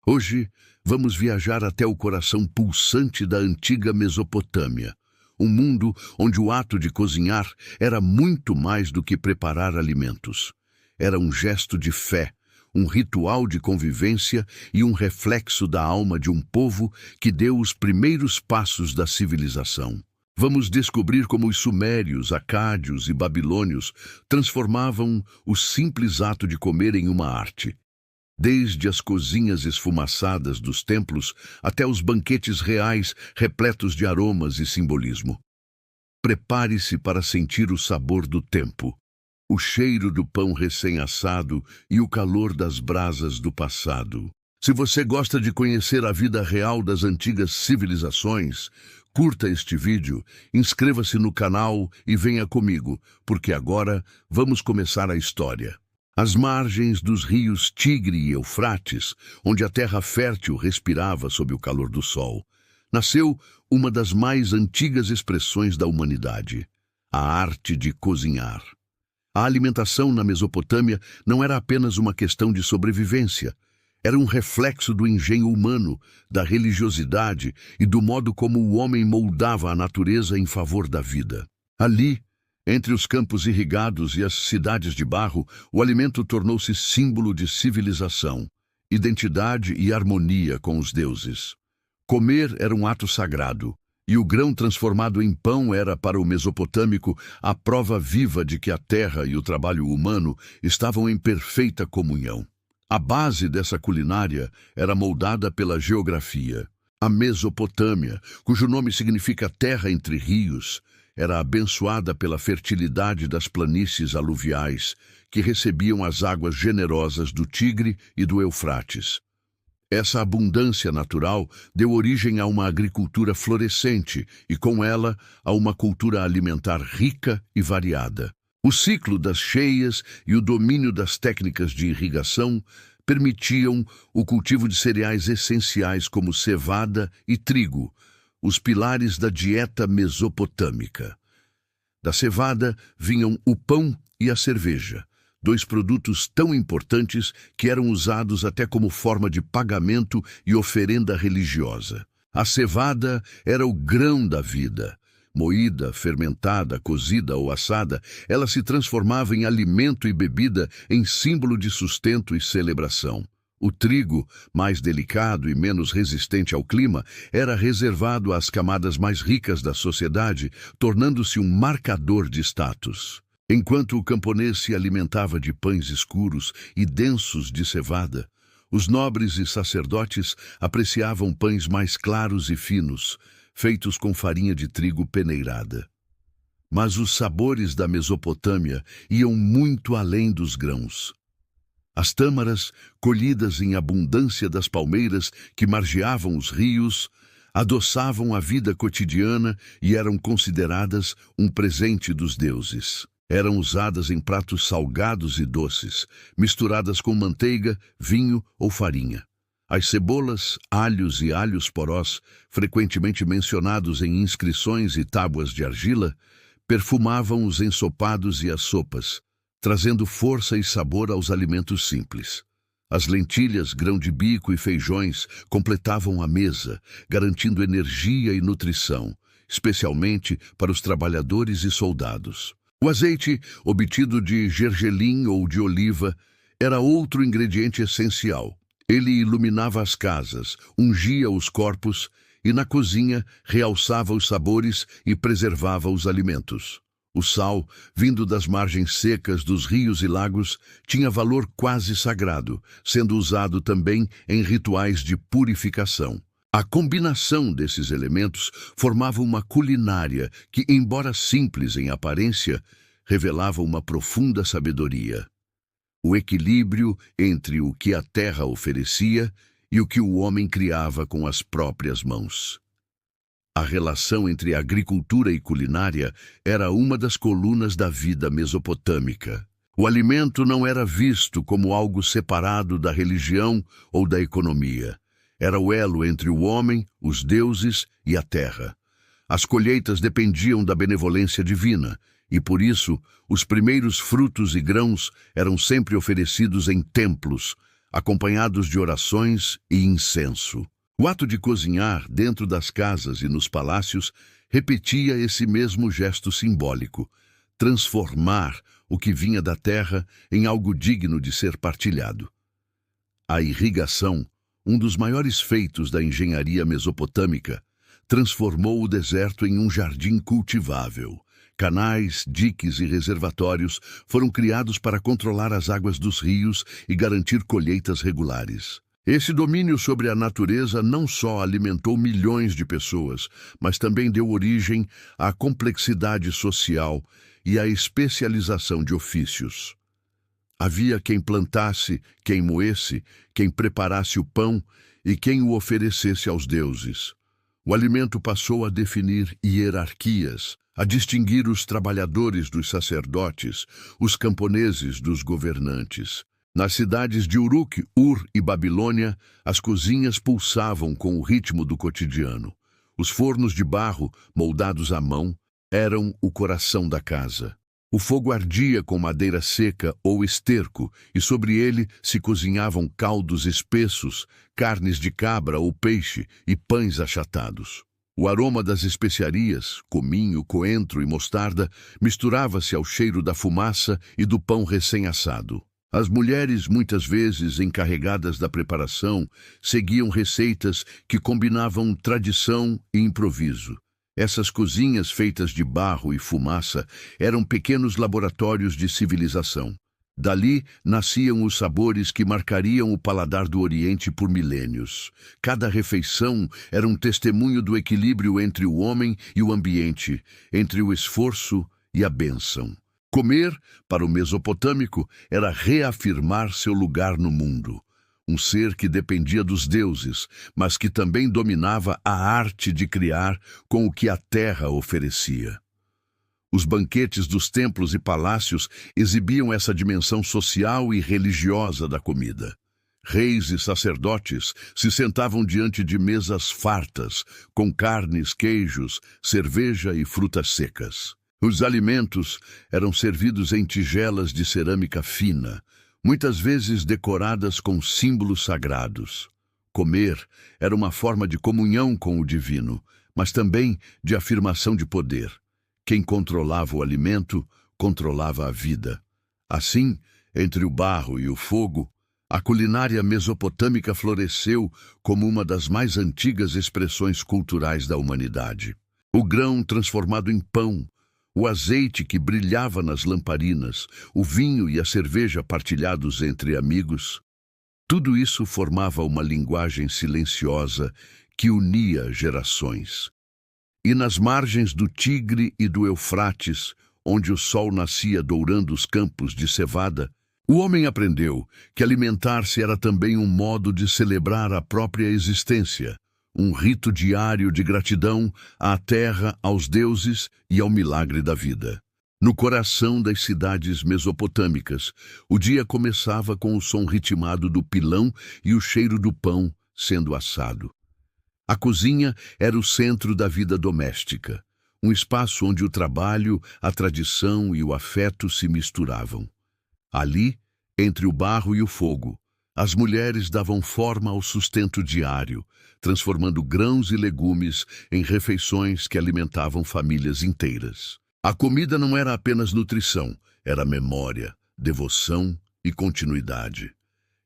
Hoje, vamos viajar até o coração pulsante da antiga Mesopotâmia, um mundo onde o ato de cozinhar era muito mais do que preparar alimentos. Era um gesto de fé, um ritual de convivência e um reflexo da alma de um povo que deu os primeiros passos da civilização. Vamos descobrir como os sumérios, acádios e babilônios transformavam o simples ato de comer em uma arte. Desde as cozinhas esfumaçadas dos templos até os banquetes reais repletos de aromas e simbolismo. Prepare-se para sentir o sabor do tempo, o cheiro do pão recém-assado e o calor das brasas do passado. Se você gosta de conhecer a vida real das antigas civilizações, curta este vídeo, inscreva-se no canal e venha comigo, porque agora vamos começar a história. Às margens dos rios Tigre e Eufrates, onde a terra fértil respirava sob o calor do sol, nasceu uma das mais antigas expressões da humanidade, a arte de cozinhar. A alimentação na Mesopotâmia não era apenas uma questão de sobrevivência, era um reflexo do engenho humano, da religiosidade e do modo como o homem moldava a natureza em favor da vida. Ali, entre os campos irrigados e as cidades de barro, o alimento tornou-se símbolo de civilização, identidade e harmonia com os deuses. Comer era um ato sagrado, e o grão transformado em pão era, para o mesopotâmico, a prova viva de que a terra e o trabalho humano estavam em perfeita comunhão. A base dessa culinária era moldada pela geografia. A Mesopotâmia, cujo nome significa terra entre rios, era abençoada pela fertilidade das planícies aluviais, que recebiam as águas generosas do Tigre e do Eufrates. Essa abundância natural deu origem a uma agricultura florescente e, com ela, a uma cultura alimentar rica e variada. O ciclo das cheias e o domínio das técnicas de irrigação permitiam o cultivo de cereais essenciais como cevada e trigo, os pilares da dieta mesopotâmica. Da cevada vinham o pão e a cerveja, dois produtos tão importantes que eram usados até como forma de pagamento e oferenda religiosa. A cevada era o grão da vida. Moída, fermentada, cozida ou assada, ela se transformava em alimento e bebida, em símbolo de sustento e celebração. O trigo, mais delicado e menos resistente ao clima, era reservado às camadas mais ricas da sociedade, tornando-se um marcador de status. Enquanto o camponês se alimentava de pães escuros e densos de cevada, os nobres e sacerdotes apreciavam pães mais claros e finos, feitos com farinha de trigo peneirada. Mas os sabores da Mesopotâmia iam muito além dos grãos. As tâmaras, colhidas em abundância das palmeiras que margeavam os rios, adoçavam a vida cotidiana e eram consideradas um presente dos deuses. Eram usadas em pratos salgados e doces, misturadas com manteiga, vinho ou farinha. As cebolas, alhos e alhos porós, frequentemente mencionados em inscrições e tábuas de argila, perfumavam os ensopados e as sopas, trazendo força e sabor aos alimentos simples. As lentilhas, grão de bico e feijões completavam a mesa, garantindo energia e nutrição, especialmente para os trabalhadores e soldados. O azeite, obtido de gergelim ou de oliva, era outro ingrediente essencial. Ele iluminava as casas, ungia os corpos e, na cozinha, realçava os sabores e preservava os alimentos. O sal, vindo das margens secas dos rios e lagos, tinha valor quase sagrado, sendo usado também em rituais de purificação. A combinação desses elementos formava uma culinária que, embora simples em aparência, revelava uma profunda sabedoria. O equilíbrio entre o que a terra oferecia e o que o homem criava com as próprias mãos. A relação entre agricultura e culinária era uma das colunas da vida mesopotâmica. O alimento não era visto como algo separado da religião ou da economia. Era o elo entre o homem, os deuses e a terra. As colheitas dependiam da benevolência divina, e por isso os primeiros frutos e grãos eram sempre oferecidos em templos, acompanhados de orações e incenso. O ato de cozinhar dentro das casas e nos palácios repetia esse mesmo gesto simbólico: transformar o que vinha da terra em algo digno de ser partilhado. A irrigação, um dos maiores feitos da engenharia mesopotâmica, transformou o deserto em um jardim cultivável. Canais, diques e reservatórios foram criados para controlar as águas dos rios e garantir colheitas regulares. Esse domínio sobre a natureza não só alimentou milhões de pessoas, mas também deu origem à complexidade social e à especialização de ofícios. Havia quem plantasse, quem moesse, quem preparasse o pão e quem o oferecesse aos deuses. O alimento passou a definir hierarquias, a distinguir os trabalhadores dos sacerdotes, os camponeses dos governantes. Nas cidades de Uruk, Ur e Babilônia, as cozinhas pulsavam com o ritmo do cotidiano. Os fornos de barro, moldados à mão, eram o coração da casa. O fogo ardia com madeira seca ou esterco, e sobre ele se cozinhavam caldos espessos, carnes de cabra ou peixe e pães achatados. O aroma das especiarias, cominho, coentro e mostarda, misturava-se ao cheiro da fumaça e do pão recém-assado. As mulheres, muitas vezes encarregadas da preparação, seguiam receitas que combinavam tradição e improviso. Essas cozinhas feitas de barro e fumaça eram pequenos laboratórios de civilização. Dali nasciam os sabores que marcariam o paladar do Oriente por milênios. Cada refeição era um testemunho do equilíbrio entre o homem e o ambiente, entre o esforço e a bênção. Comer, para o mesopotâmico, era reafirmar seu lugar no mundo. Um ser que dependia dos deuses, mas que também dominava a arte de criar com o que a terra oferecia. Os banquetes dos templos e palácios exibiam essa dimensão social e religiosa da comida. Reis e sacerdotes se sentavam diante de mesas fartas, com carnes, queijos, cerveja e frutas secas. Os alimentos eram servidos em tigelas de cerâmica fina, muitas vezes decoradas com símbolos sagrados. Comer era uma forma de comunhão com o divino, mas também de afirmação de poder. Quem controlava o alimento, controlava a vida. Assim, entre o barro e o fogo, a culinária mesopotâmica floresceu como uma das mais antigas expressões culturais da humanidade. O grão transformado em pão, o azeite que brilhava nas lamparinas, o vinho e a cerveja partilhados entre amigos, tudo isso formava uma linguagem silenciosa que unia gerações. E nas margens do Tigre e do Eufrates, onde o sol nascia dourando os campos de cevada, o homem aprendeu que alimentar-se era também um modo de celebrar a própria existência, um rito diário de gratidão à terra, aos deuses e ao milagre da vida. No coração das cidades mesopotâmicas, o dia começava com o som ritmado do pilão e o cheiro do pão sendo assado. A cozinha era o centro da vida doméstica, um espaço onde o trabalho, a tradição e o afeto se misturavam. Ali, entre o barro e o fogo, as mulheres davam forma ao sustento diário, transformando grãos e legumes em refeições que alimentavam famílias inteiras. A comida não era apenas nutrição, era memória, devoção e continuidade.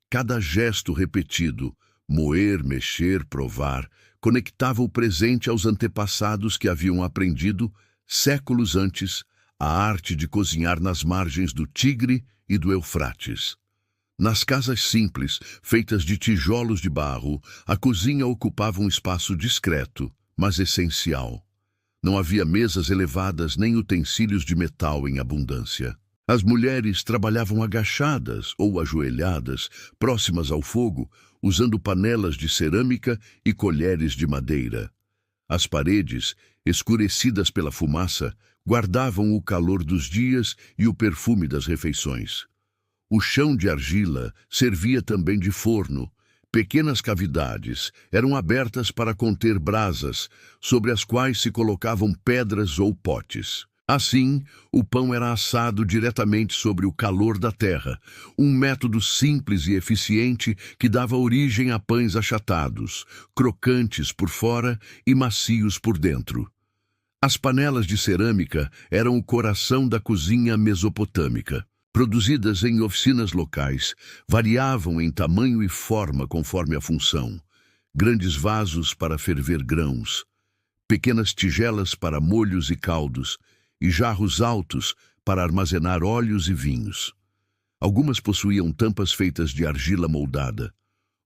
Cada gesto repetido, moer, mexer, provar, conectava o presente aos antepassados que haviam aprendido, séculos antes, a arte de cozinhar nas margens do Tigre e do Eufrates. Nas casas simples, feitas de tijolos de barro, a cozinha ocupava um espaço discreto, mas essencial. Não havia mesas elevadas nem utensílios de metal em abundância. As mulheres trabalhavam agachadas ou ajoelhadas, próximas ao fogo, usando panelas de cerâmica e colheres de madeira. As paredes, escurecidas pela fumaça, guardavam o calor dos dias e o perfume das refeições. O chão de argila servia também de forno. Pequenas cavidades eram abertas para conter brasas, sobre as quais se colocavam pedras ou potes. Assim, o pão era assado diretamente sobre o calor da terra, um método simples e eficiente que dava origem a pães achatados, crocantes por fora e macios por dentro. As panelas de cerâmica eram o coração da cozinha mesopotâmica. Produzidas em oficinas locais, variavam em tamanho e forma conforme a função. Grandes vasos para ferver grãos, pequenas tigelas para molhos e caldos, e jarros altos para armazenar óleos e vinhos. Algumas possuíam tampas feitas de argila moldada.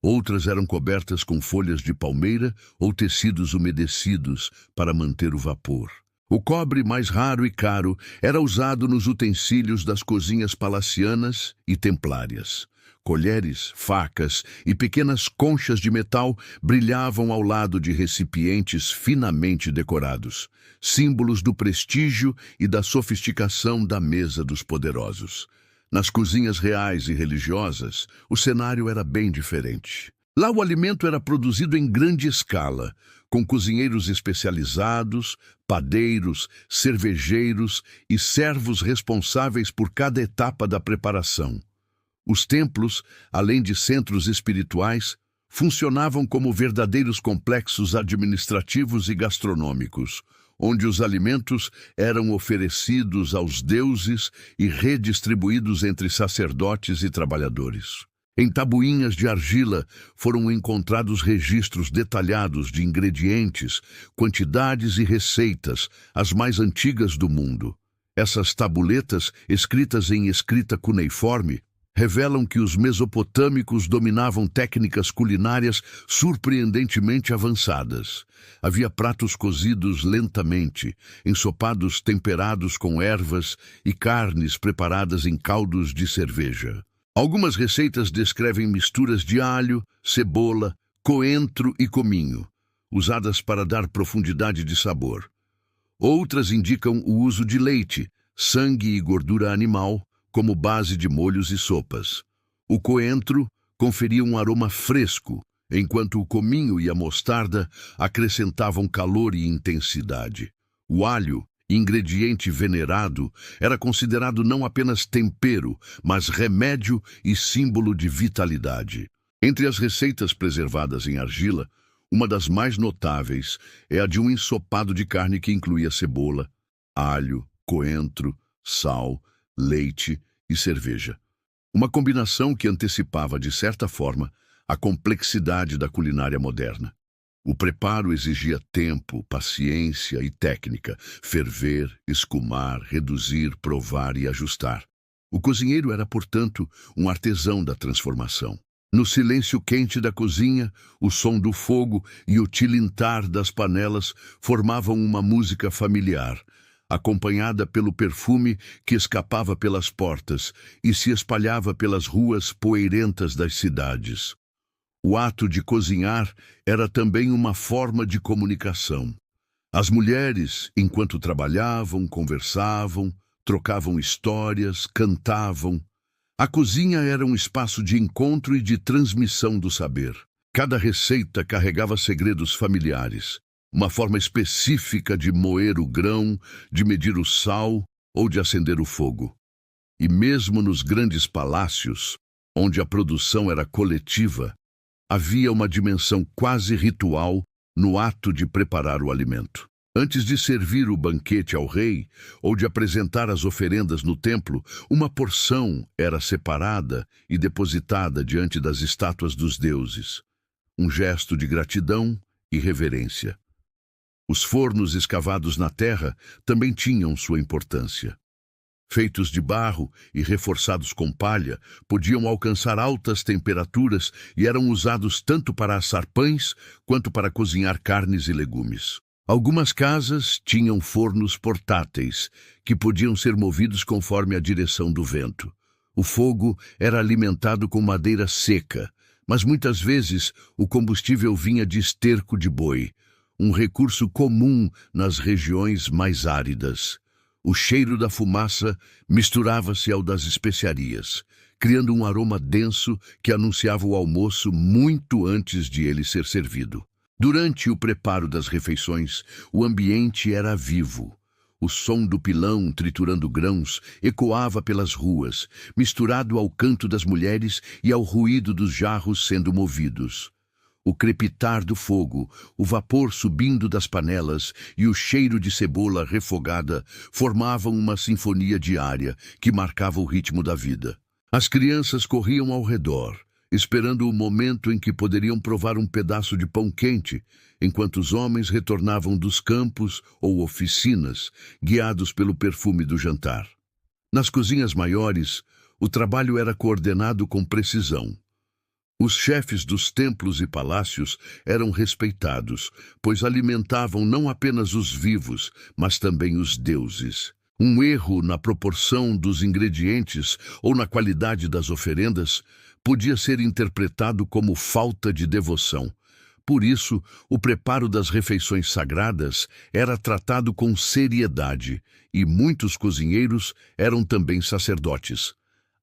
Outras eram cobertas com folhas de palmeira ou tecidos umedecidos para manter o vapor. O cobre, mais raro e caro, era usado nos utensílios das cozinhas palacianas e templárias. Colheres, facas e pequenas conchas de metal brilhavam ao lado de recipientes finamente decorados, símbolos do prestígio e da sofisticação da mesa dos poderosos. Nas cozinhas reais e religiosas, o cenário era bem diferente. Lá o alimento era produzido em grande escala, com cozinheiros especializados, padeiros, cervejeiros e servos responsáveis por cada etapa da preparação. Os templos, além de centros espirituais, funcionavam como verdadeiros complexos administrativos e gastronômicos, onde os alimentos eram oferecidos aos deuses e redistribuídos entre sacerdotes e trabalhadores. Em tabuinhas de argila foram encontrados registros detalhados de ingredientes, quantidades e receitas, as mais antigas do mundo. Essas tabuletas, escritas em escrita cuneiforme, revelam que os mesopotâmicos dominavam técnicas culinárias surpreendentemente avançadas. Havia pratos cozidos lentamente, ensopados temperados com ervas e carnes preparadas em caldos de cerveja. Algumas receitas descrevem misturas de alho, cebola, coentro e cominho, usadas para dar profundidade de sabor. Outras indicam o uso de leite, sangue e gordura animal como base de molhos e sopas. O coentro conferia um aroma fresco, enquanto o cominho e a mostarda acrescentavam calor e intensidade. O alho, ingrediente venerado, era considerado não apenas tempero, mas remédio e símbolo de vitalidade. Entre as receitas preservadas em argila, uma das mais notáveis é a de um ensopado de carne que incluía cebola, alho, coentro, sal, leite e cerveja. Uma combinação que antecipava, de certa forma, a complexidade da culinária moderna. O preparo exigia tempo, paciência e técnica, ferver, escumar, reduzir, provar e ajustar. O cozinheiro era, portanto, um artesão da transformação. No silêncio quente da cozinha, o som do fogo e o tilintar das panelas formavam uma música familiar, acompanhada pelo perfume que escapava pelas portas e se espalhava pelas ruas poeirentas das cidades. O ato de cozinhar era também uma forma de comunicação. As mulheres, enquanto trabalhavam, conversavam, trocavam histórias, cantavam. A cozinha era um espaço de encontro e de transmissão do saber. Cada receita carregava segredos familiares, uma forma específica de moer o grão, de medir o sal ou de acender o fogo. E mesmo nos grandes palácios, onde a produção era coletiva, havia uma dimensão quase ritual no ato de preparar o alimento. Antes de servir o banquete ao rei ou de apresentar as oferendas no templo, uma porção era separada e depositada diante das estátuas dos deuses, um gesto de gratidão e reverência. Os fornos escavados na terra também tinham sua importância. Feitos de barro e reforçados com palha, podiam alcançar altas temperaturas e eram usados tanto para assar pães quanto para cozinhar carnes e legumes. Algumas casas tinham fornos portáteis, que podiam ser movidos conforme a direção do vento. O fogo era alimentado com madeira seca, mas muitas vezes o combustível vinha de esterco de boi, um recurso comum nas regiões mais áridas. O cheiro da fumaça misturava-se ao das especiarias, criando um aroma denso que anunciava o almoço muito antes de ele ser servido. Durante o preparo das refeições, o ambiente era vivo. O som do pilão triturando grãos ecoava pelas ruas, misturado ao canto das mulheres e ao ruído dos jarros sendo movidos. O crepitar do fogo, o vapor subindo das panelas e o cheiro de cebola refogada formavam uma sinfonia diária que marcava o ritmo da vida. As crianças corriam ao redor, esperando o momento em que poderiam provar um pedaço de pão quente, enquanto os homens retornavam dos campos ou oficinas, guiados pelo perfume do jantar. Nas cozinhas maiores, o trabalho era coordenado com precisão. Os chefes dos templos e palácios eram respeitados, pois alimentavam não apenas os vivos, mas também os deuses. Um erro na proporção dos ingredientes ou na qualidade das oferendas podia ser interpretado como falta de devoção. Por isso, o preparo das refeições sagradas era tratado com seriedade, e muitos cozinheiros eram também sacerdotes.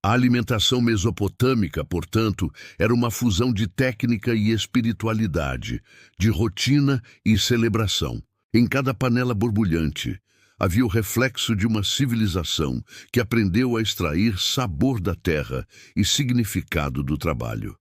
A alimentação mesopotâmica, portanto, era uma fusão de técnica e espiritualidade, de rotina e celebração. Em cada panela borbulhante, havia o reflexo de uma civilização que aprendeu a extrair sabor da terra e significado do trabalho.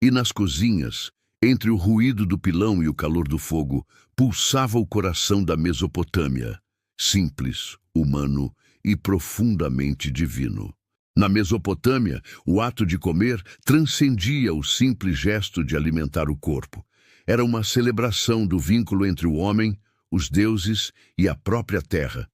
E nas cozinhas, entre o ruído do pilão e o calor do fogo, pulsava o coração da Mesopotâmia, simples, humano e profundamente divino. Na Mesopotâmia, o ato de comer transcendia o simples gesto de alimentar o corpo. Era uma celebração do vínculo entre o homem, os deuses e a própria terra.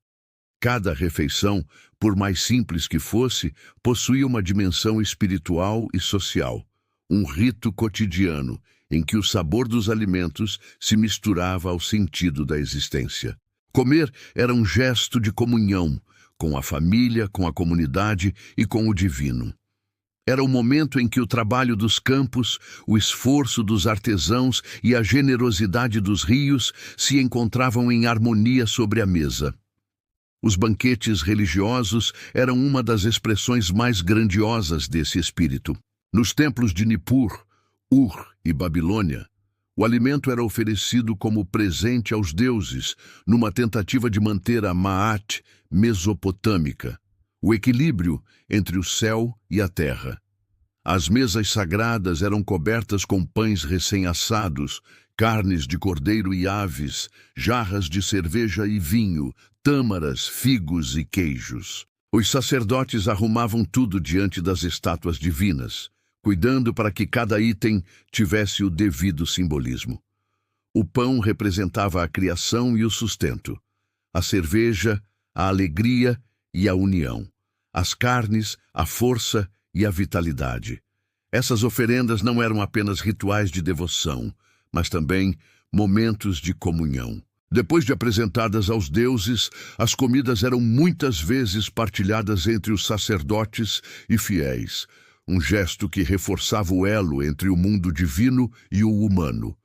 Cada refeição, por mais simples que fosse, possuía uma dimensão espiritual e social, um rito cotidiano em que o sabor dos alimentos se misturava ao sentido da existência. Comer era um gesto de comunhão, com a família, com a comunidade e com o divino. Era o momento em que o trabalho dos campos, o esforço dos artesãos e a generosidade dos rios se encontravam em harmonia sobre a mesa. Os banquetes religiosos eram uma das expressões mais grandiosas desse espírito. Nos templos de Nippur, Ur e Babilônia, o alimento era oferecido como presente aos deuses, numa tentativa de manter a Ma'at mesopotâmica, o equilíbrio entre o céu e a terra. As mesas sagradas eram cobertas com pães recém-assados, carnes de cordeiro e aves, jarras de cerveja e vinho, tâmaras, figos e queijos. Os sacerdotes arrumavam tudo diante das estátuas divinas, cuidando para que cada item tivesse o devido simbolismo. O pão representava a criação e o sustento, a cerveja, a alegria e a união, as carnes, a força e a vitalidade. Essas oferendas não eram apenas rituais de devoção, mas também momentos de comunhão. Depois de apresentadas aos deuses, as comidas eram muitas vezes partilhadas entre os sacerdotes e fiéis, um gesto que reforçava o elo entre o mundo divino e o humano.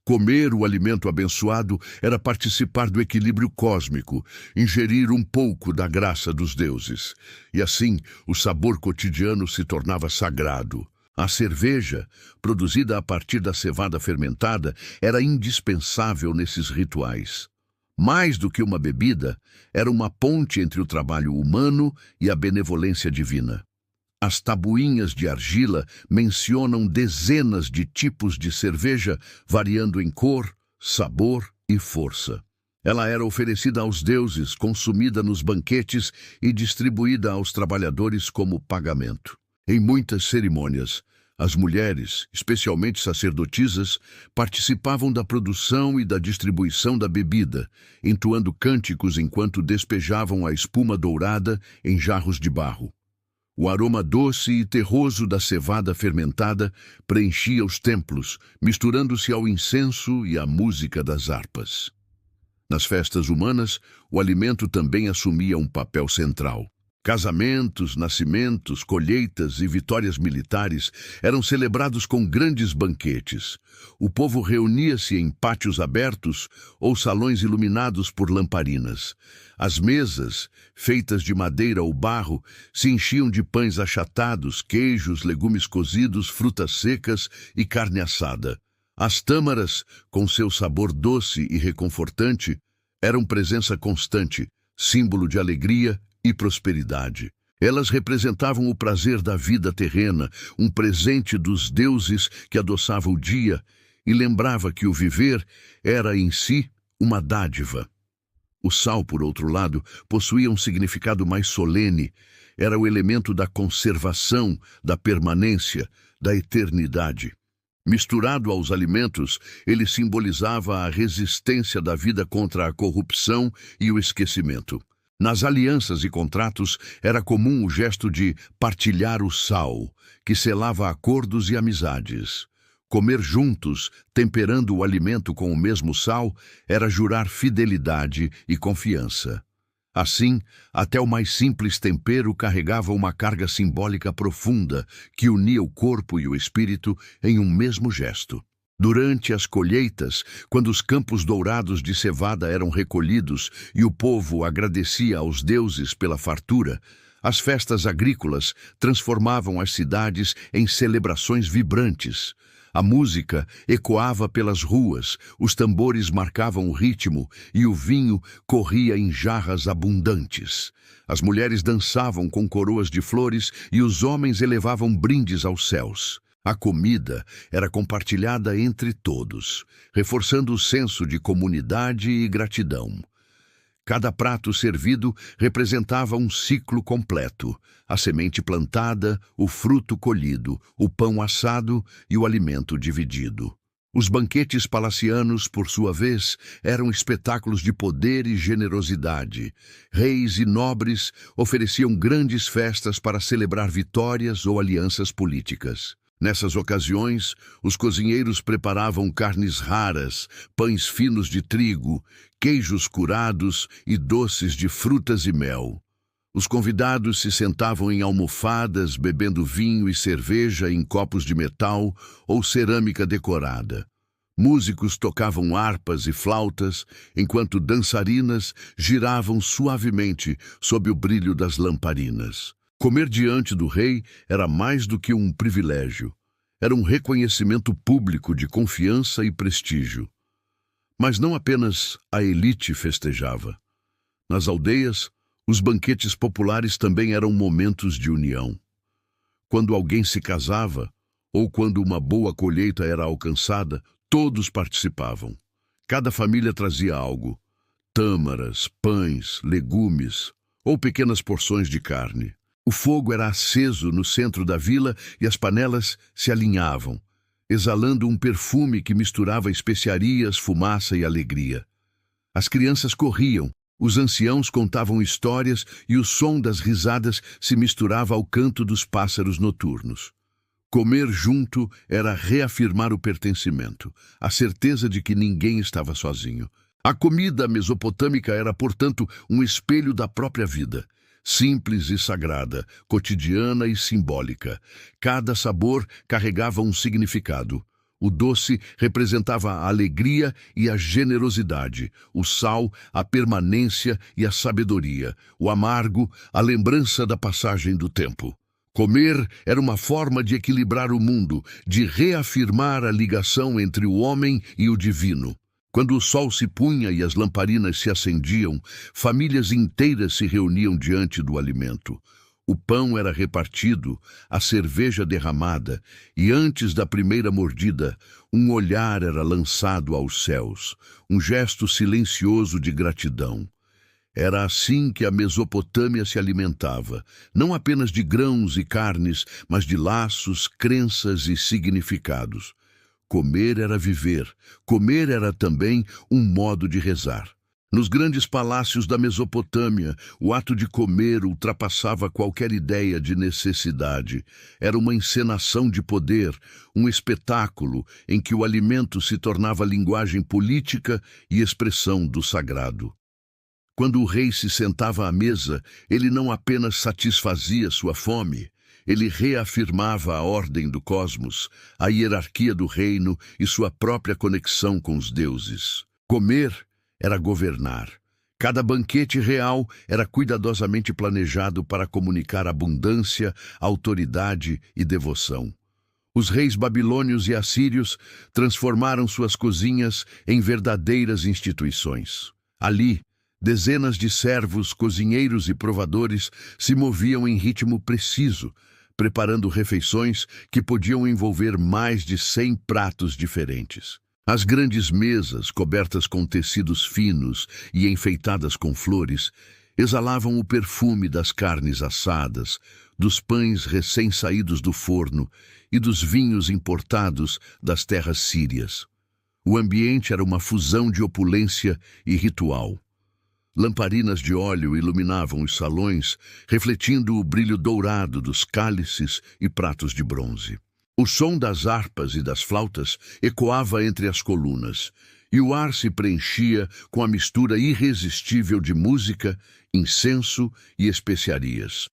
Comer o alimento abençoado era participar do equilíbrio cósmico, ingerir um pouco da graça dos deuses. E assim, o sabor cotidiano se tornava sagrado. A cerveja, produzida a partir da cevada fermentada, era indispensável nesses rituais. Mais do que uma bebida, era uma ponte entre o trabalho humano e a benevolência divina. As tabuinhas de argila mencionam dezenas de tipos de cerveja, variando em cor, sabor e força. Ela era oferecida aos deuses, consumida nos banquetes e distribuída aos trabalhadores como pagamento. Em muitas cerimônias, as mulheres, especialmente sacerdotisas, participavam da produção e da distribuição da bebida, entoando cânticos enquanto despejavam a espuma dourada em jarros de barro. O aroma doce e terroso da cevada fermentada preenchia os templos, misturando-se ao incenso e à música das harpas. Nas festas humanas, o alimento também assumia um papel central. Casamentos, nascimentos, colheitas e vitórias militares eram celebrados com grandes banquetes. O povo reunia-se em pátios abertos ou salões iluminados por lamparinas. As mesas, feitas de madeira ou barro, se enchiam de pães achatados, queijos, legumes cozidos, frutas secas e carne assada. As tâmaras, com seu sabor doce e reconfortante, eram presença constante, símbolo de alegria e prosperidade. Elas representavam o prazer da vida terrena, um presente dos deuses que adoçava o dia e lembrava que o viver era em si uma dádiva. O sal, por outro lado, possuía um significado mais solene. Era o elemento da conservação, da permanência, da eternidade. Misturado aos alimentos, ele simbolizava a resistência da vida contra a corrupção e o esquecimento. Nas alianças e contratos, era comum o gesto de partilhar o sal, que selava acordos e amizades. Comer juntos, temperando o alimento com o mesmo sal, era jurar fidelidade e confiança. Assim, até o mais simples tempero carregava uma carga simbólica profunda que unia o corpo e o espírito em um mesmo gesto. Durante as colheitas, quando os campos dourados de cevada eram recolhidos e o povo agradecia aos deuses pela fartura, as festas agrícolas transformavam as cidades em celebrações vibrantes. A música ecoava pelas ruas, os tambores marcavam o ritmo e o vinho corria em jarras abundantes. As mulheres dançavam com coroas de flores e os homens elevavam brindes aos céus. A comida era compartilhada entre todos, reforçando o senso de comunidade e gratidão. Cada prato servido representava um ciclo completo: a semente plantada, o fruto colhido, o pão assado e o alimento dividido. Os banquetes palacianos, por sua vez, eram espetáculos de poder e generosidade. Reis e nobres ofereciam grandes festas para celebrar vitórias ou alianças políticas. Nessas ocasiões, os cozinheiros preparavam carnes raras, pães finos de trigo, queijos curados e doces de frutas e mel. Os convidados se sentavam em almofadas, bebendo vinho e cerveja em copos de metal ou cerâmica decorada. Músicos tocavam harpas e flautas, enquanto dançarinas giravam suavemente sob o brilho das lamparinas. Comer diante do rei era mais do que um privilégio. Era um reconhecimento público de confiança e prestígio. Mas não apenas a elite festejava. Nas aldeias, os banquetes populares também eram momentos de união. Quando alguém se casava, ou quando uma boa colheita era alcançada, todos participavam. Cada família trazia algo: tâmaras, pães, legumes ou pequenas porções de carne. O fogo era aceso no centro da vila e as panelas se alinhavam, exalando um perfume que misturava especiarias, fumaça e alegria. As crianças corriam, os anciãos contavam histórias e o som das risadas se misturava ao canto dos pássaros noturnos. Comer junto era reafirmar o pertencimento, a certeza de que ninguém estava sozinho. A comida mesopotâmica era, portanto, um espelho da própria vida. Simples e sagrada, cotidiana e simbólica. Cada sabor carregava um significado. O doce representava a alegria e a generosidade, o sal, a permanência e a sabedoria, o amargo, a lembrança da passagem do tempo. Comer era uma forma de equilibrar o mundo, de reafirmar a ligação entre o homem e o divino. Quando o sol se punha e as lamparinas se acendiam, famílias inteiras se reuniam diante do alimento. O pão era repartido, a cerveja derramada, e antes da primeira mordida, um olhar era lançado aos céus, um gesto silencioso de gratidão. Era assim que a Mesopotâmia se alimentava, não apenas de grãos e carnes, mas de laços, crenças e significados. Comer era viver, comer era também um modo de rezar. Nos grandes palácios da Mesopotâmia, o ato de comer ultrapassava qualquer ideia de necessidade. Era uma encenação de poder, um espetáculo em que o alimento se tornava linguagem política e expressão do sagrado. Quando o rei se sentava à mesa, ele não apenas satisfazia sua fome, ele reafirmava a ordem do cosmos, a hierarquia do reino e sua própria conexão com os deuses. Comer era governar. Cada banquete real era cuidadosamente planejado para comunicar abundância, autoridade e devoção. Os reis babilônios e assírios transformaram suas cozinhas em verdadeiras instituições. Ali, Dezenas de servos, cozinheiros e provadores se moviam em ritmo preciso, preparando refeições que podiam envolver mais de 100 pratos diferentes. As grandes mesas, cobertas com tecidos finos e enfeitadas com flores, exalavam o perfume das carnes assadas, dos pães recém-saídos do forno e dos vinhos importados das terras sírias. O ambiente era uma fusão de opulência e ritual. Lamparinas de óleo iluminavam os salões, refletindo o brilho dourado dos cálices e pratos de bronze. O som das harpas e das flautas ecoava entre as colunas, e o ar se preenchia com a mistura irresistível de música, incenso e especiarias.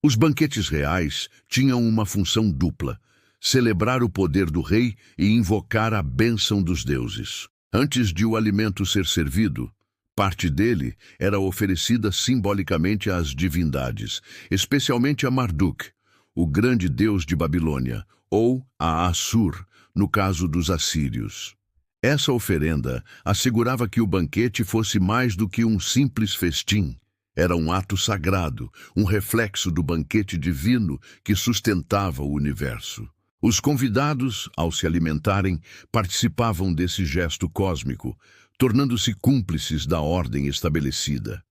Os banquetes reais tinham uma função dupla: celebrar o poder do rei e invocar a bênção dos deuses. Antes de o alimento ser servido, parte dele era oferecida simbolicamente às divindades, especialmente a Marduk, o grande deus de Babilônia, ou a Assur, no caso dos assírios. Essa oferenda assegurava que o banquete fosse mais do que um simples festim. Era um ato sagrado, um reflexo do banquete divino que sustentava o universo. Os convidados, ao se alimentarem, participavam desse gesto cósmico, tornando-se cúmplices da ordem estabelecida.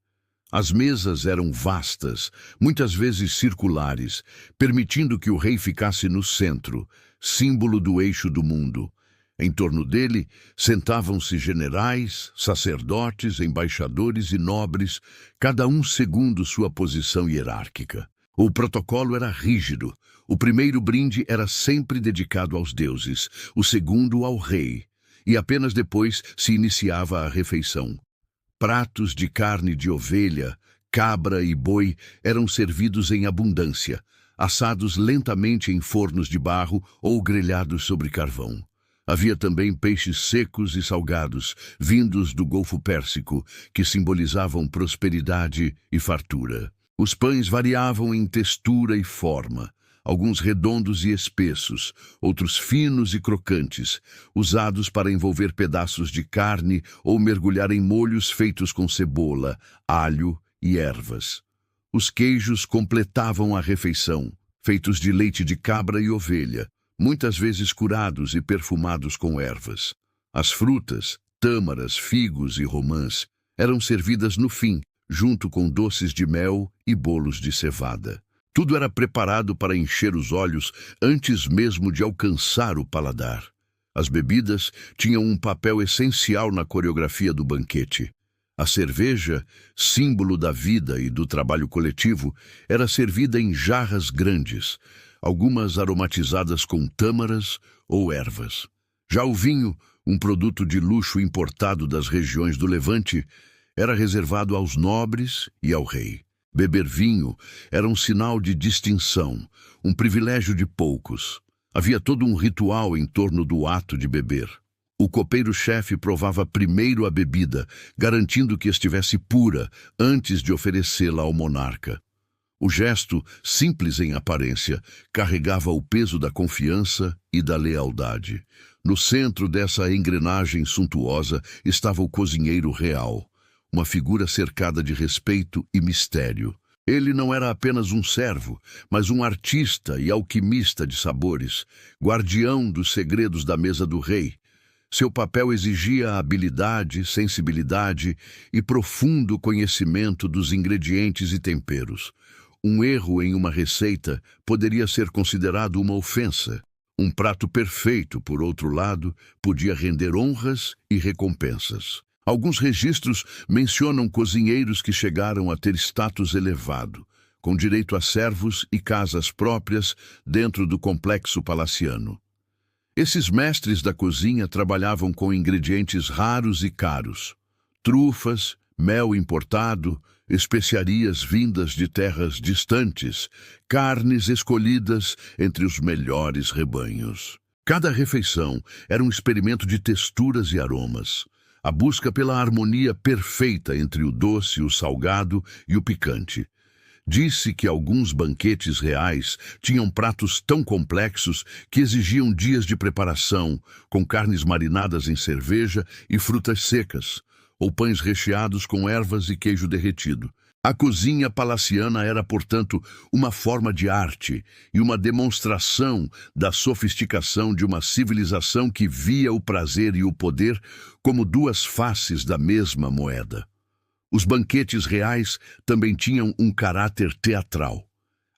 As mesas eram vastas, muitas vezes circulares, permitindo que o rei ficasse no centro, símbolo do eixo do mundo. Em torno dele, sentavam-se generais, sacerdotes, embaixadores e nobres, cada um segundo sua posição hierárquica. O protocolo era rígido. O primeiro brinde era sempre dedicado aos deuses, o segundo ao rei, e apenas depois se iniciava a refeição. Pratos de carne de ovelha, cabra e boi eram servidos em abundância, assados lentamente em fornos de barro ou grelhados sobre carvão. Havia também peixes secos e salgados, vindos do Golfo Pérsico, que simbolizavam prosperidade e fartura. Os pães variavam em textura e forma, alguns redondos e espessos, outros finos e crocantes, usados para envolver pedaços de carne ou mergulhar em molhos feitos com cebola, alho e ervas. Os queijos completavam a refeição, feitos de leite de cabra e ovelha, muitas vezes curados e perfumados com ervas. As frutas, tâmaras, figos e romãs, eram servidas no fim, junto com doces de mel e bolos de cevada. Tudo era preparado para encher os olhos antes mesmo de alcançar o paladar. As bebidas tinham um papel essencial na coreografia do banquete. A cerveja, símbolo da vida e do trabalho coletivo, era servida em jarras grandes, algumas aromatizadas com tâmaras ou ervas. Já o vinho, um produto de luxo importado das regiões do Levante, era reservado aos nobres e ao rei. Beber vinho era um sinal de distinção, um privilégio de poucos. Havia todo um ritual em torno do ato de beber. O copeiro-chefe provava primeiro a bebida, garantindo que estivesse pura antes de oferecê-la ao monarca. O gesto, simples em aparência, carregava o peso da confiança e da lealdade. No centro dessa engrenagem suntuosa estava o cozinheiro real, uma figura cercada de respeito e mistério. Ele não era apenas um servo, mas um artista e alquimista de sabores, guardião dos segredos da mesa do rei. Seu papel exigia habilidade, sensibilidade e profundo conhecimento dos ingredientes e temperos. Um erro em uma receita poderia ser considerado uma ofensa. Um prato perfeito, por outro lado, podia render honras e recompensas. Alguns registros mencionam cozinheiros que chegaram a ter status elevado, com direito a servos e casas próprias dentro do complexo palaciano. Esses mestres da cozinha trabalhavam com ingredientes raros e caros: trufas, mel importado, especiarias vindas de terras distantes, carnes escolhidas entre os melhores rebanhos. Cada refeição era um experimento de texturas e aromas, a busca pela harmonia perfeita entre o doce, o salgado e o picante. Disse que alguns banquetes reais tinham pratos tão complexos que exigiam dias de preparação, com carnes marinadas em cerveja e frutas secas, ou pães recheados com ervas e queijo derretido. A cozinha palaciana era, portanto, uma forma de arte e uma demonstração da sofisticação de uma civilização que via o prazer e o poder como duas faces da mesma moeda. Os banquetes reais também tinham um caráter teatral.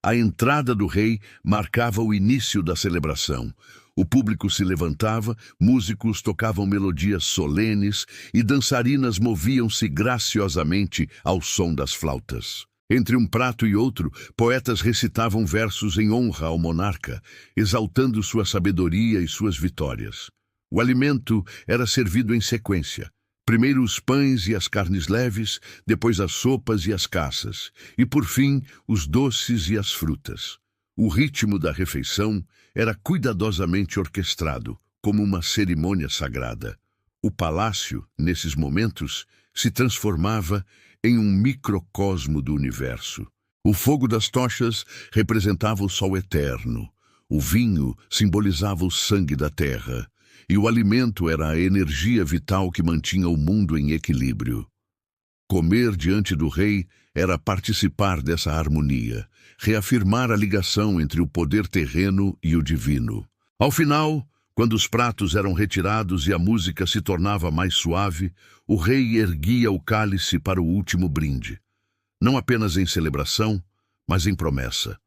A entrada do rei marcava o início da celebração. O público se levantava, músicos tocavam melodias solenes e dançarinas moviam-se graciosamente ao som das flautas. Entre um prato e outro, poetas recitavam versos em honra ao monarca, exaltando sua sabedoria e suas vitórias. O alimento era servido em sequência. Primeiro os pães e as carnes leves, depois as sopas e as caças, e por fim os doces e as frutas. O ritmo da refeição era cuidadosamente orquestrado, como uma cerimônia sagrada. O palácio, nesses momentos, se transformava em um microcosmo do universo. O fogo das tochas representava o sol eterno, o vinho simbolizava o sangue da terra, e o alimento era a energia vital que mantinha o mundo em equilíbrio. Comer diante do rei era participar dessa harmonia, reafirmar a ligação entre o poder terreno e o divino. Ao final, quando os pratos eram retirados e a música se tornava mais suave, o rei erguia o cálice para o último brinde. Não apenas em celebração, mas em promessa.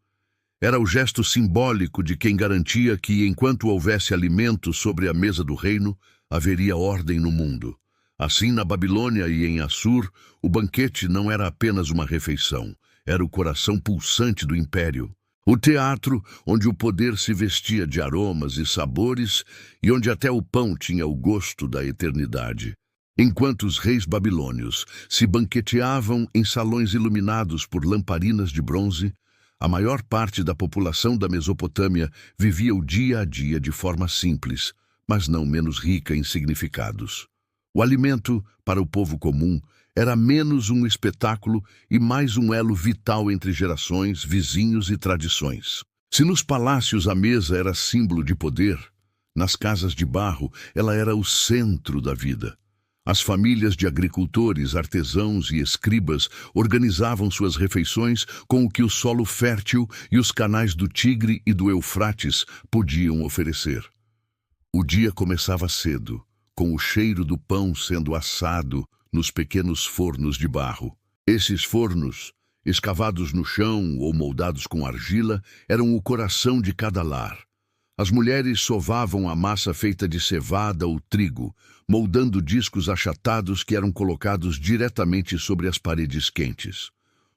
Era o gesto simbólico de quem garantia que, enquanto houvesse alimento sobre a mesa do reino, haveria ordem no mundo. Assim, na Babilônia e em Assur, o banquete não era apenas uma refeição, era o coração pulsante do império. O teatro, onde o poder se vestia de aromas e sabores e onde até o pão tinha o gosto da eternidade. Enquanto os reis babilônios se banqueteavam em salões iluminados por lamparinas de bronze, a maior parte da população da Mesopotâmia vivia o dia a dia de forma simples, mas não menos rica em significados. O alimento, para o povo comum, era menos um espetáculo e mais um elo vital entre gerações, vizinhos e tradições. Se nos palácios a mesa era símbolo de poder, nas casas de barro ela era o centro da vida. As famílias de agricultores, artesãos e escribas organizavam suas refeições com o que o solo fértil e os canais do Tigre e do Eufrates podiam oferecer. O dia começava cedo, com o cheiro do pão sendo assado nos pequenos fornos de barro. Esses fornos, escavados no chão ou moldados com argila, eram o coração de cada lar. As mulheres sovavam a massa feita de cevada ou trigo, moldando discos achatados que eram colocados diretamente sobre as paredes quentes.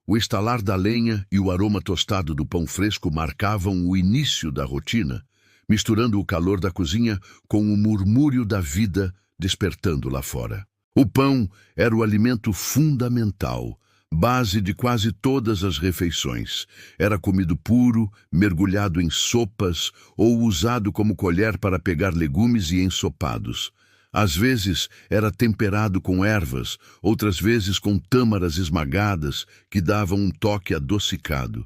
O estalar da lenha e o aroma tostado do pão fresco marcavam o início da rotina, misturando o calor da cozinha com o murmúrio da vida despertando lá fora. O pão era o alimento fundamental, base de quase todas as refeições. Era comido puro, mergulhado em sopas ou usado como colher para pegar legumes e ensopados. Às vezes era temperado com ervas, outras vezes com tâmaras esmagadas que davam um toque adocicado.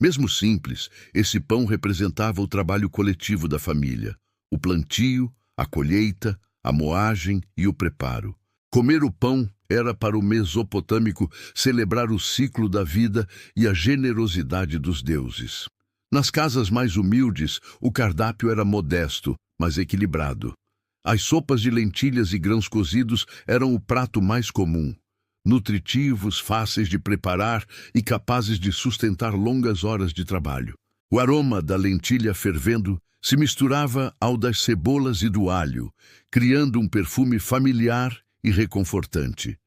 Mesmo simples, esse pão representava o trabalho coletivo da família, o plantio, a colheita, a moagem e o preparo. Comer o pão era para o mesopotâmico celebrar o ciclo da vida e a generosidade dos deuses. Nas casas mais humildes, o cardápio era modesto, mas equilibrado. As sopas de lentilhas e grãos cozidos eram o prato mais comum. Nutritivos, fáceis de preparar e capazes de sustentar longas horas de trabalho. O aroma da lentilha fervendo se misturava ao das cebolas e do alho, criando um perfume familiar e reconfortante.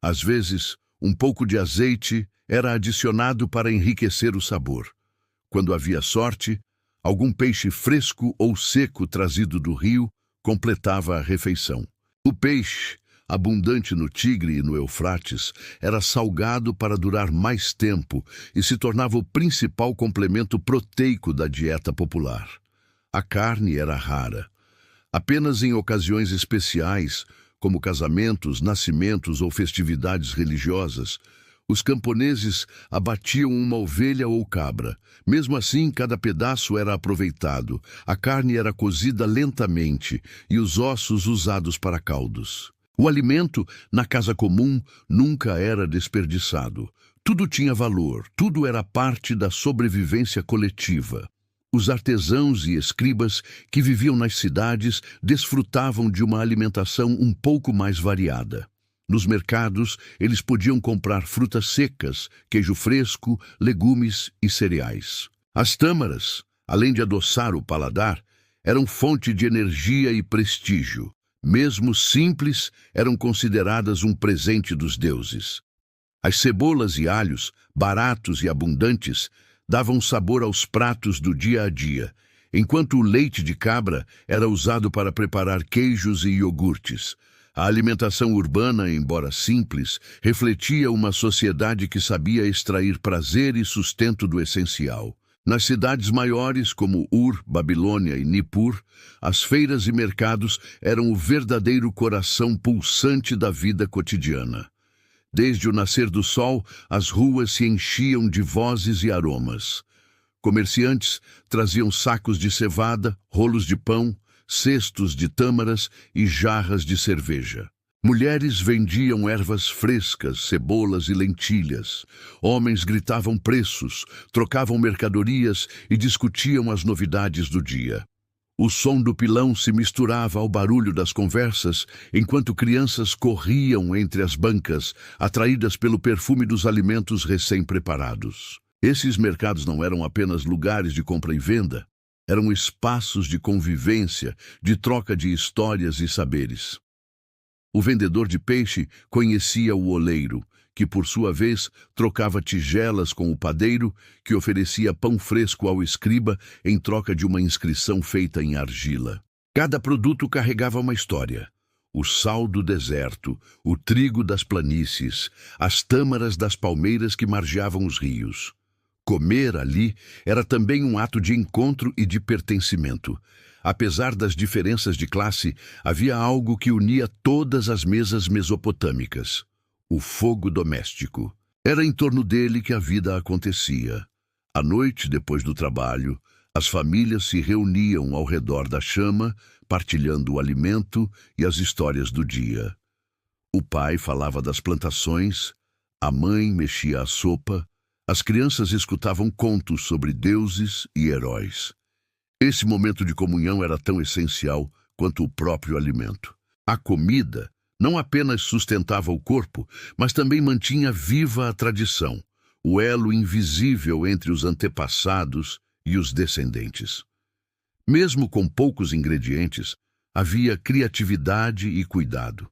Às vezes, um pouco de azeite era adicionado para enriquecer o sabor. Quando havia sorte, algum peixe fresco ou seco trazido do rio completava a refeição. O peixe, abundante no Tigre e no Eufrates, era salgado para durar mais tempo e se tornava o principal complemento proteico da dieta popular. A carne era rara. Apenas em ocasiões especiais, como casamentos, nascimentos ou festividades religiosas, os camponeses abatiam uma ovelha ou cabra. Mesmo assim, cada pedaço era aproveitado, a carne era cozida lentamente e os ossos usados para caldos. O alimento, na casa comum, nunca era desperdiçado. Tudo tinha valor, tudo era parte da sobrevivência coletiva. Os artesãos e escribas que viviam nas cidades desfrutavam de uma alimentação um pouco mais variada. Nos mercados, eles podiam comprar frutas secas, queijo fresco, legumes e cereais. As tâmaras, além de adoçar o paladar, eram fonte de energia e prestígio. Mesmo simples, eram consideradas um presente dos deuses. As cebolas e alhos, baratos e abundantes, davam sabor aos pratos do dia a dia, enquanto o leite de cabra era usado para preparar queijos e iogurtes. A alimentação urbana, embora simples, refletia uma sociedade que sabia extrair prazer e sustento do essencial. Nas cidades maiores, como Ur, Babilônia e Nippur, as feiras e mercados eram o verdadeiro coração pulsante da vida cotidiana. Desde o nascer do sol, as ruas se enchiam de vozes e aromas. Comerciantes traziam sacos de cevada, rolos de pão, cestos de tâmaras e jarras de cerveja. Mulheres vendiam ervas frescas, cebolas e lentilhas. Homens gritavam preços, trocavam mercadorias e discutiam as novidades do dia. O som do pilão se misturava ao barulho das conversas, enquanto crianças corriam entre as bancas, atraídas pelo perfume dos alimentos recém-preparados. Esses mercados não eram apenas lugares de compra e venda, eram espaços de convivência, de troca de histórias e saberes. O vendedor de peixe conhecia o oleiro, que por sua vez trocava tigelas com o padeiro, que oferecia pão fresco ao escriba em troca de uma inscrição feita em argila. Cada produto carregava uma história. O sal do deserto, o trigo das planícies, as tâmaras das palmeiras que margeavam os rios. Comer ali era também um ato de encontro e de pertencimento. Apesar das diferenças de classe, havia algo que unia todas as mesas mesopotâmicas: o fogo doméstico. Era em torno dele que a vida acontecia. À noite, depois do trabalho, as famílias se reuniam ao redor da chama, partilhando o alimento e as histórias do dia. O pai falava das plantações, a mãe mexia a sopa, as crianças escutavam contos sobre deuses e heróis. Esse momento de comunhão era tão essencial quanto o próprio alimento. A comida não apenas sustentava o corpo, mas também mantinha viva a tradição, o elo invisível entre os antepassados e os descendentes. Mesmo com poucos ingredientes, havia criatividade e cuidado.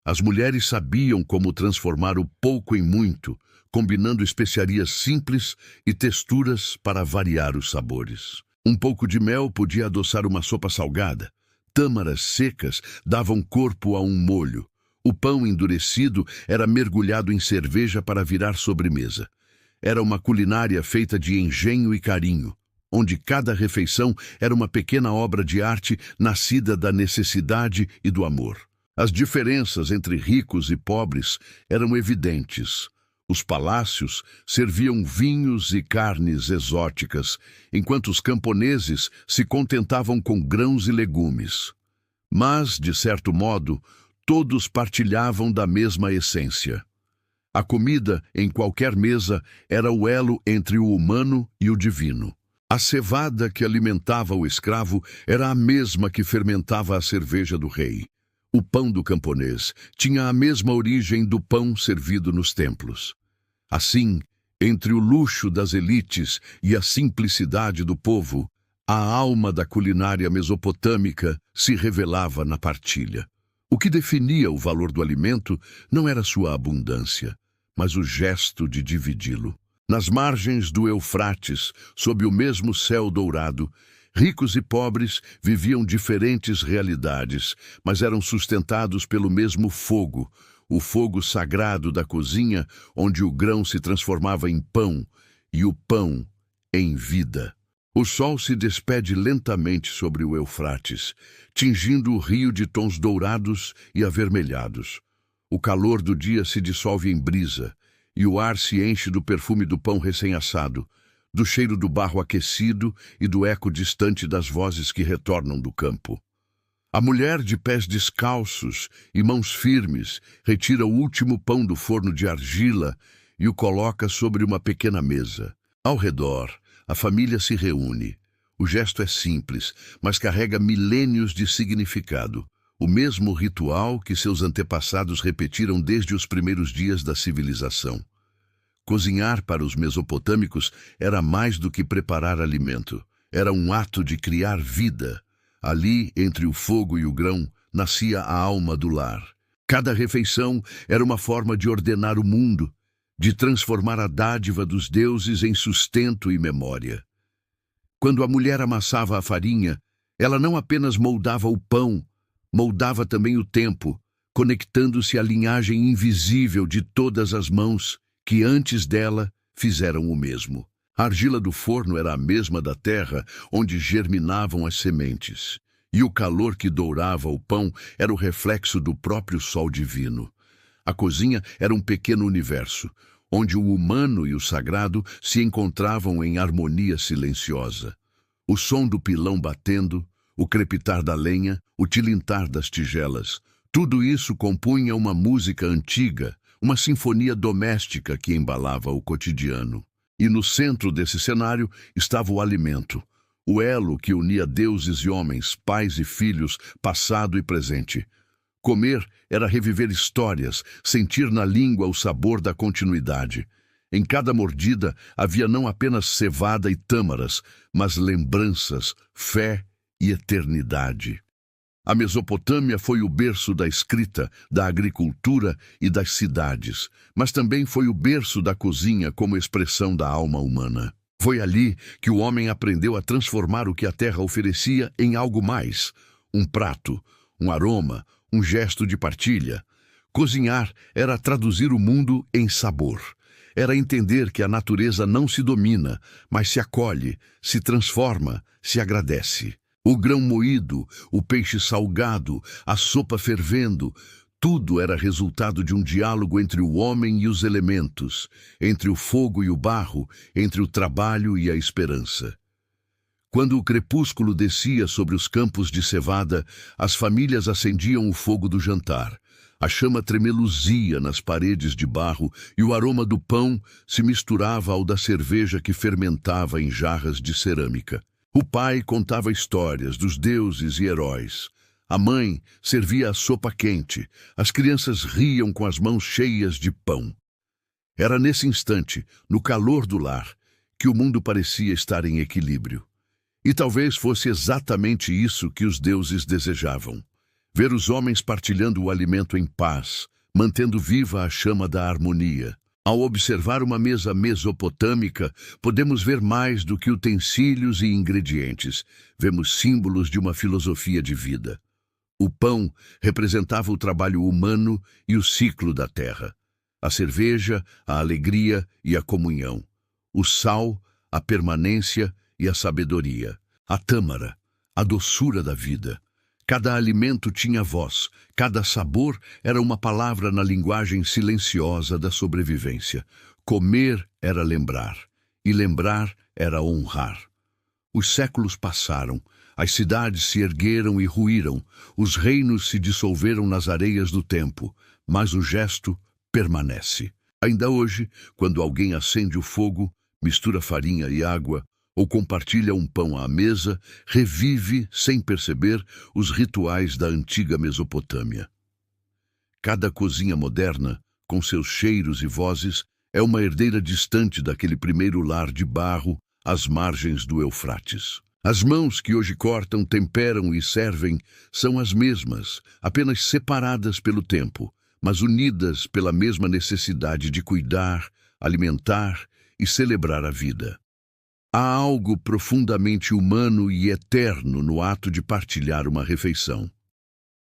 As mulheres sabiam como transformar o pouco em muito, combinando especiarias simples e texturas para variar os sabores. Um pouco de mel podia adoçar uma sopa salgada. Tâmaras secas davam corpo a um molho. O pão endurecido era mergulhado em cerveja para virar sobremesa. Era uma culinária feita de engenho e carinho, onde cada refeição era uma pequena obra de arte nascida da necessidade e do amor. As diferenças entre ricos e pobres eram evidentes. Os palácios serviam vinhos e carnes exóticas, enquanto os camponeses se contentavam com grãos e legumes. Mas, de certo modo, todos partilhavam da mesma essência. A comida, em qualquer mesa, era o elo entre o humano e o divino. A cevada que alimentava o escravo era a mesma que fermentava a cerveja do rei. O pão do camponês tinha a mesma origem do pão servido nos templos. Assim, entre o luxo das elites e a simplicidade do povo, a alma da culinária mesopotâmica se revelava na partilha. O que definia o valor do alimento não era sua abundância, mas o gesto de dividi-lo. Nas margens do Eufrates, sob o mesmo céu dourado, ricos e pobres viviam diferentes realidades, mas eram sustentados pelo mesmo fogo, o fogo sagrado da cozinha, onde o grão se transformava em pão e o pão em vida. O sol se despede lentamente sobre o Eufrates, tingindo o rio de tons dourados e avermelhados. O calor do dia se dissolve em brisa, e o ar se enche do perfume do pão recém-assado, do cheiro do barro aquecido e do eco distante das vozes que retornam do campo. A mulher de pés descalços e mãos firmes retira o último pão do forno de argila e o coloca sobre uma pequena mesa. Ao redor, a família se reúne. O gesto é simples, mas carrega milênios de significado. O mesmo ritual que seus antepassados repetiram desde os primeiros dias da civilização. Cozinhar para os mesopotâmicos era mais do que preparar alimento. Era um ato de criar vida. Ali, entre o fogo e o grão, nascia a alma do lar. Cada refeição era uma forma de ordenar o mundo, de transformar a dádiva dos deuses em sustento e memória. Quando a mulher amassava a farinha, ela não apenas moldava o pão, moldava também o tempo, conectando-se à linhagem invisível de todas as mãos que antes dela fizeram o mesmo. A argila do forno era a mesma da terra onde germinavam as sementes, e o calor que dourava o pão era o reflexo do próprio sol divino. A cozinha era um pequeno universo, onde o humano e o sagrado se encontravam em harmonia silenciosa. O som do pilão batendo, o crepitar da lenha, o tilintar das tigelas, tudo isso compunha uma música antiga, uma sinfonia doméstica que embalava o cotidiano. E no centro desse cenário estava o alimento, o elo que unia deuses e homens, pais e filhos, passado e presente. Comer era reviver histórias, sentir na língua o sabor da continuidade. Em cada mordida havia não apenas cevada e tâmaras, mas lembranças, fé e eternidade. A Mesopotâmia foi o berço da escrita, da agricultura e das cidades, mas também foi o berço da cozinha como expressão da alma humana. Foi ali que o homem aprendeu a transformar o que a terra oferecia em algo mais, um prato, um aroma, um gesto de partilha. Cozinhar era traduzir o mundo em sabor. Era entender que a natureza não se domina, mas se acolhe, se transforma, se agradece. O grão moído, o peixe salgado, a sopa fervendo, tudo era resultado de um diálogo entre o homem e os elementos, entre o fogo e o barro, entre o trabalho e a esperança. Quando o crepúsculo descia sobre os campos de cevada, as famílias acendiam o fogo do jantar. A chama tremeluzia nas paredes de barro e o aroma do pão se misturava ao da cerveja que fermentava em jarras de cerâmica. O pai contava histórias dos deuses e heróis. A mãe servia a sopa quente. As crianças riam com as mãos cheias de pão. Era nesse instante, no calor do lar, que o mundo parecia estar em equilíbrio. E talvez fosse exatamente isso que os deuses desejavam. Ver os homens partilhando o alimento em paz, mantendo viva a chama da harmonia. Ao observar uma mesa mesopotâmica, podemos ver mais do que utensílios e ingredientes. Vemos símbolos de uma filosofia de vida. O pão representava o trabalho humano e o ciclo da terra. A cerveja, a alegria e a comunhão. O sal, a permanência e a sabedoria. A tâmara, a doçura da vida. Cada alimento tinha voz, cada sabor era uma palavra na linguagem silenciosa da sobrevivência. Comer era lembrar, e lembrar era honrar. Os séculos passaram, as cidades se ergueram e ruíram, os reinos se dissolveram nas areias do tempo, mas o gesto permanece. Ainda hoje, quando alguém acende o fogo, mistura farinha e água, ou compartilha um pão à mesa, revive, sem perceber, os rituais da antiga Mesopotâmia. Cada cozinha moderna, com seus cheiros e vozes, é uma herdeira distante daquele primeiro lar de barro às margens do Eufrates. As mãos que hoje cortam, temperam e servem são as mesmas, apenas separadas pelo tempo, mas unidas pela mesma necessidade de cuidar, alimentar e celebrar a vida. Há algo profundamente humano e eterno no ato de partilhar uma refeição.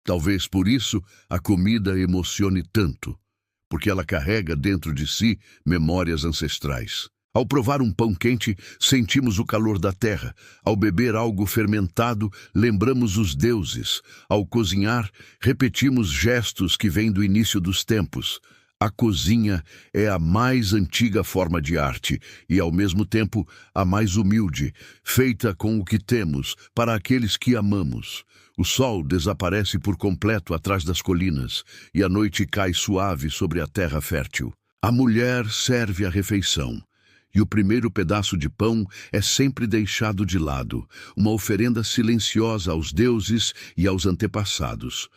Talvez por isso a comida emocione tanto, porque ela carrega dentro de si memórias ancestrais. Ao provar um pão quente, sentimos o calor da terra. Ao beber algo fermentado, lembramos os deuses. Ao cozinhar, repetimos gestos que vêm do início dos tempos. A cozinha é a mais antiga forma de arte e, ao mesmo tempo, a mais humilde, feita com o que temos, para aqueles que amamos. O sol desaparece por completo atrás das colinas e a noite cai suave sobre a terra fértil. A mulher serve a refeição e o primeiro pedaço de pão é sempre deixado de lado, uma oferenda silenciosa aos deuses e aos antepassados.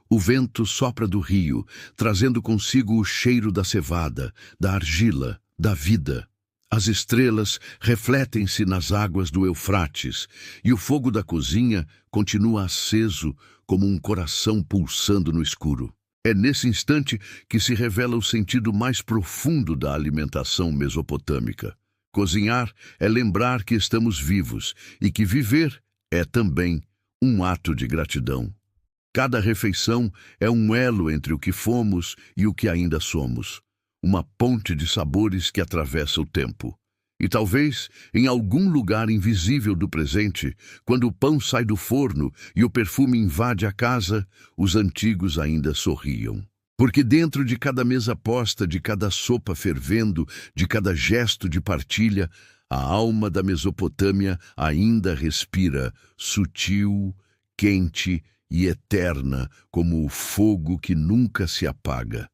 O vento sopra do rio, trazendo consigo o cheiro da cevada, da argila, da vida. As estrelas refletem-se nas águas do Eufrates, e o fogo da cozinha continua aceso como um coração pulsando no escuro. É nesse instante que se revela o sentido mais profundo da alimentação mesopotâmica. Cozinhar é lembrar que estamos vivos e que viver é também um ato de gratidão. Cada refeição é um elo entre o que fomos e o que ainda somos, uma ponte de sabores que atravessa o tempo. E talvez, em algum lugar invisível do presente, quando o pão sai do forno e o perfume invade a casa, os antigos ainda sorriam. Porque dentro de cada mesa posta, de cada sopa fervendo, de cada gesto de partilha, a alma da Mesopotâmia ainda respira, sutil, quente e eterna como o fogo que nunca se apaga.